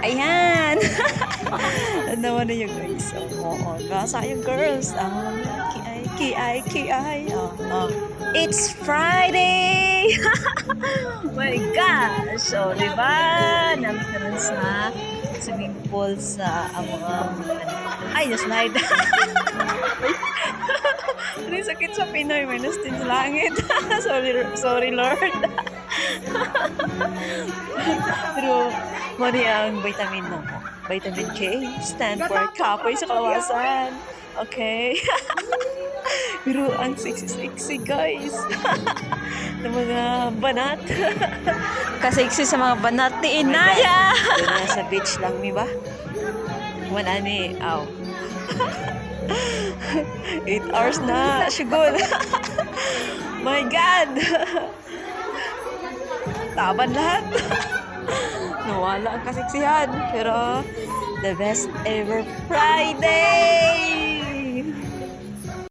Ayan! Naman na yung guys. Oo, gasa yung girls. Kiay. It's Friday! My gosh! So, di ba? Namin na rin sa swimming pool sa ay, na-slide. Ano yung sakit sa Pinoy? Minus 10 sa langit. sorry Lord. Pero, mali ang vitamin mo. Vitamin K, stand for kapoy sa kalawasan. Okay? Pero ang sexy guys. Ng mga banat. Kasexy sa mga banat ni Inaya. Doon na sa beach lang, mi ba? Wala ni, 8 hours na, siguro. My God! Taban lahat. Nawala ang kaseksihan. Pero, the best ever Friday!